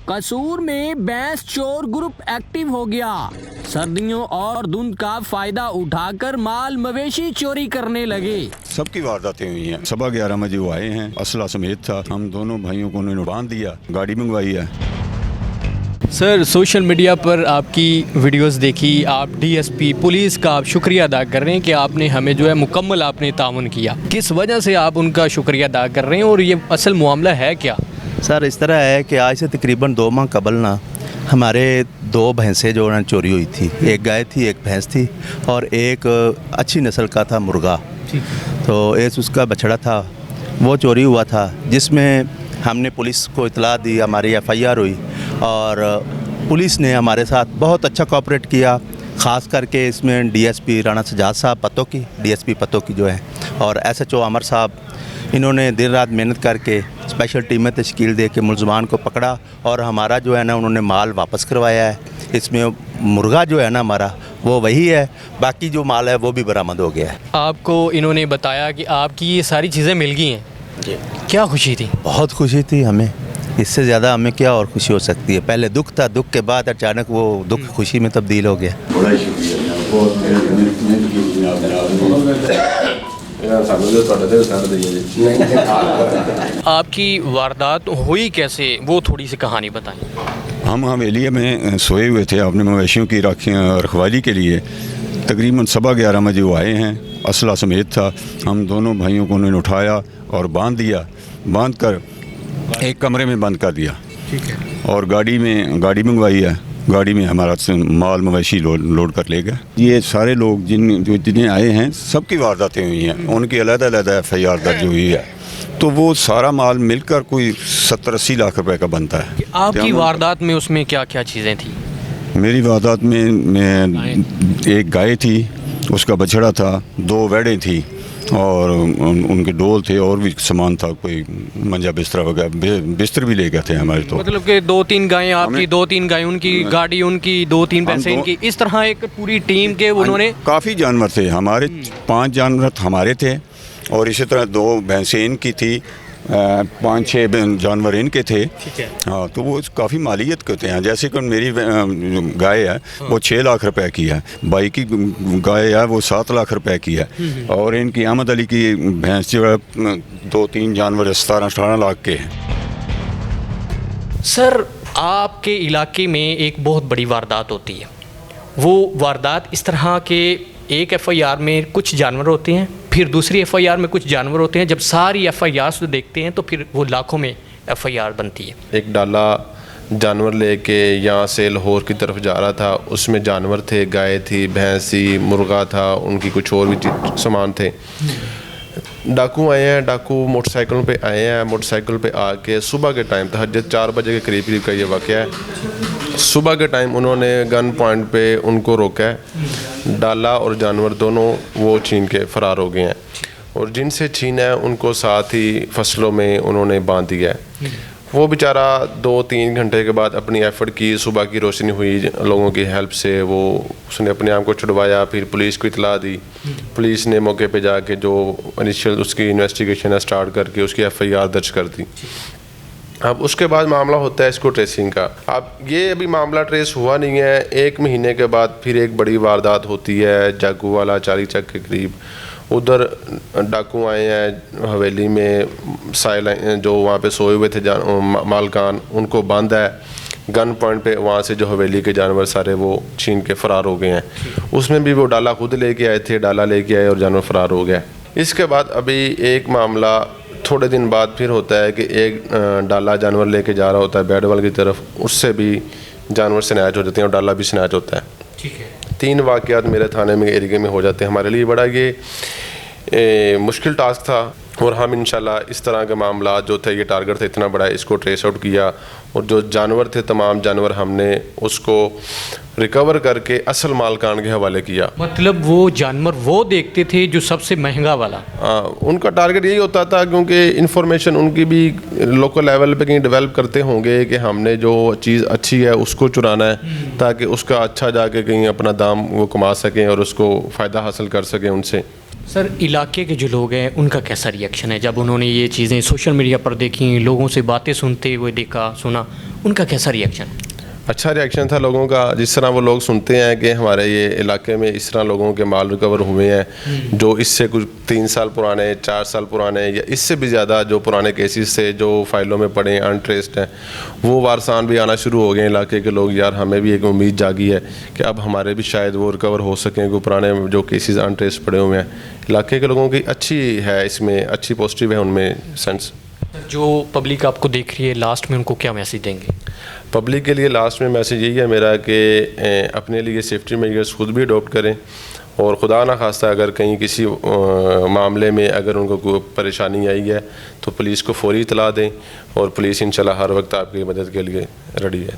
कसूर में भैंस चोर ग्रुप एक्टिव हो गया। सर्दियों और धुंध का फायदा उठाकर माल मवेशी चोरी करने लगे। सबकी वारदातें हुई हैं। 11:15 बजे वो आए हैं, असला समेत था। हम दोनों भाइयों को उन्होंने बांध दिया, गाड़ी मंगवाई है। सर, सोशल मीडिया पर आपकी वीडियोस देखी, आप डीएसपी पुलिस का आप शुक्रिया अदा कर रहे हैं कि आपने हमें जो है मुकम्मल आपने ताउन किया। किस वजह से आप उनका शुक्रिया अदा कर रहे हैं और ये असल मामला है क्या? सर, इस तरह है कि आज से तकरीबन 2 माह कबल ना हमारे 2 भैंसें जो है चोरी हुई थी। एक गाय थी, एक भैंस थी और एक अच्छी नस्ल का था मुर्गा। तो एक उसका बछड़ा था, वो चोरी हुआ था, जिसमें हमने पुलिस को इतला दी, हमारी FIR हुई और पुलिस ने हमारे साथ बहुत अच्छा कोऑपरेट किया। ख़ास करके इसमें DSP राणा सजाद साहब पतोकी, DSP पतोकी जो है, और SHO अमर साहब, इन्होंने दिन रात मेहनत करके स्पेशल टीमें तश्कील दे के मुलजमान को पकड़ा और हमारा जो है ना उन्होंने माल वापस करवाया है। इसमें मुर्गा जो है ना हमारा वो वही है, बाकी जो माल है वो भी बरामद हो गया है। आपको इन्होंने बताया कि आपकी ये सारी चीज़ें मिल गई हैं, क्या खुशी थी? बहुत खुशी थी हमें, इससे ज़्यादा हमें क्या और खुशी हो सकती है। पहले दुख था, दुख के बाद अचानक वो दुख खुशी में तब्दील हो गया। बड़ा शुक्रिया, बहुत मेहनत की आपकी वारदात हुई कैसे, वो थोड़ी सी कहानी बताएं। हम हवेली में सोए हुए थे अपने मवेशियों की रखवाली के लिए। तकरीबन 11:15 बजे वो आए हैं, असला समेत था। हम दोनों भाइयों को उन्होंने उठाया और बांध दिया, बांध कर एक कमरे में बंद कर दिया। ठीक है। और गाड़ी मंगवाई है, गाड़ी में हमारा माल मवेशी लोड कर ले गए। ये सारे लोग जितने आए हैं सबकी वारदातें हुई हैं, उनकी अलग-अलग FIR दर्ज हुई है। तो वो सारा माल मिलकर कोई 70-80 लाख रुपए का बनता है। आपकी वारदात में उसमें क्या क्या चीज़ें थी? मेरी वारदात में एक गाय थी, उसका बछड़ा था, 2 वेड़ें थी और उनके डोल थे और भी सामान था, कोई मंजा बिस्तर वगैरह, बिस्तर भी ले गए थे हमारे। तो मतलब कि 2-3 गायें आपकी, 2-3 गायें उनकी, गाड़ी उनकी, 2-3 पैसे इनकी, इस तरह एक पूरी टीम के उन्होंने। काफ़ी जानवर थे हमारे, 5 जानवर हमारे थे और इसी तरह 2 भैंसें इनकी थी, 5-6 जानवर इनके थे। हाँ, तो वो काफ़ी मालियत करते हैं। जैसे कि मेरी गाय है वो 6 लाख रुपए की है, बाई की गाय है वो 7 लाख रुपए की है और इनकी अहमद अली की भैंस जो है 2-3 जानवर 17-18 लाख के हैं। सर, आपके इलाके में एक बहुत बड़ी वारदात होती है, वो वारदात इस तरह के एक FIR में कुछ जानवर होते हैं, फिर दूसरी FIR में कुछ जानवर होते हैं। जब सारी FIR देखते हैं तो फिर वो लाखों में FIR बनती है। एक डाला जानवर लेके यहाँ से लाहौर की तरफ जा रहा था, उसमें जानवर थे, गाय थी, भैंस थी, मुर्गा था, उनकी कुछ और भी सामान थे। डाकू आए हैं, डाकू मोटरसाइकिलों पे आए हैं, मोटरसाइकिल पे आके सुबह के टाइम तहज्जुद 4 बजे के करीब का ये वाक़या है। सुबह के टाइम उन्होंने गन पॉइंट पे उनको रोका है, डाला और जानवर दोनों वो छीन के फ़रार हो गए हैं और जिनसे छीना है उनको साथ ही फसलों में उन्होंने बांध दिया है। वो बेचारा 2-3 घंटे के बाद अपनी एफ़र्ट की, सुबह की रोशनी हुई, लोगों की हेल्प से वो उसने अपने आप को छुड़वाया, फिर पुलिस को इतला दी। पुलिस ने मौके पे जाके जो इनिशियल उसकी इन्वेस्टिगेशन है स्टार्ट करके उसकी FIR दर्ज कर दी। अब उसके बाद मामला होता है इसको ट्रेसिंग का। अब ये अभी मामला ट्रेस हुआ नहीं है, 1 महीने के बाद फिर एक बड़ी वारदात होती है जागू वाला 40 चक के करीब। उधर डाकू आए हैं हवेली में, साइल जो वहाँ पे सोए हुए थे मालकान, उनको बंद है गन पॉइंट पे। वहाँ से जो हवेली के जानवर सारे वो छीन के फ़रार हो गए हैं। उसमें भी वो डाला खुद लेके आए थे, डाला लेके आए और जानवर फ़रार हो गया। इसके बाद अभी एक मामला थोड़े दिन बाद फिर होता है कि एक डाला जानवर लेके जा रहा होता है बैडवाल की तरफ, उससे भी जानवर स्नैच हो जाते हैं और डाला भी स्नैच होता है। ठीक है। 3 वाक़यात मेरे थाने में एरिया में हो जाते हैं। हमारे लिए बड़ा ये मुश्किल टास्क था और हम इंशाल्लाह इस तरह के मामला जो थे, ये टारगेट था इतना बड़ा, इसको ट्रेस आउट किया और जो जानवर थे तमाम जानवर हमने उसको रिकवर करके असल मालकान के हवाले किया। मतलब वो जानवर वो देखते थे जो सबसे महंगा वाला? उनका टारगेट यही होता था क्योंकि इन्फॉर्मेशन उनकी भी लोकल लेवल पे कहीं डेवलप करते होंगे कि हमने जो चीज़ अच्छी है उसको चुराना है ताकि उसका अच्छा जाके कहीं अपना दाम वो कमा सकें और उसको फ़ायदा हासिल कर सकें उनसे। سر علاقے کے جو لوگ ہیں ان کا کیسا ریئیکشن ہے جب انہوں نے یہ چیزیں سوشل میڈیا پر دیکھیں، لوگوں سے باتیں سنتے ہوئے دیکھا سنا، ان کا کیسا ریئیکشن؟ اچھا ریئیکشن تھا لوگوں کا. جس طرح وہ لوگ سنتے ہیں کہ ہمارے یہ علاقے میں اس طرح لوگوں کے مال ریکور ہوئے ہیں جو اس سے کچھ 3 سال پرانے، 4 سال پرانے یا اس سے بھی زیادہ جو پرانے کیسز سے جو فائلوں میں پڑے ہیں، انٹریسڈ ہیں، وہ وارثان بھی آنا شروع ہو گئے ہیں علاقے کے لوگ. یار ہمیں بھی ایک امید جاگی ہے کہ اب ہمارے بھی شاید وہ ریکور ہو سکیں، کوئی پرانے جو کیسز انٹریسڈ پڑے ہوئے ہیں. علاقے کے لوگوں کی اچھی ہے، اس میں اچھی پازیٹیو ہے ان میں سینس. جو پبلک آپ کو دیکھ رہی ہے لاسٹ میں ان کو کیا میسیج دیں گے؟ پبلک کے لیے لاسٹ میں میسیج یہی ہے میرا کہ اپنے لیے سیفٹی میجرز خود بھی اڈاپٹ کریں، اور خدا نہ خواستہ اگر کہیں کسی معاملے میں اگر ان کو کوئی پریشانی آئی ہے تو پولیس کو فوری اطلاع دیں، اور پولیس انشاءاللہ ہر وقت آپ کی مدد کے لیے ریڈی ہے.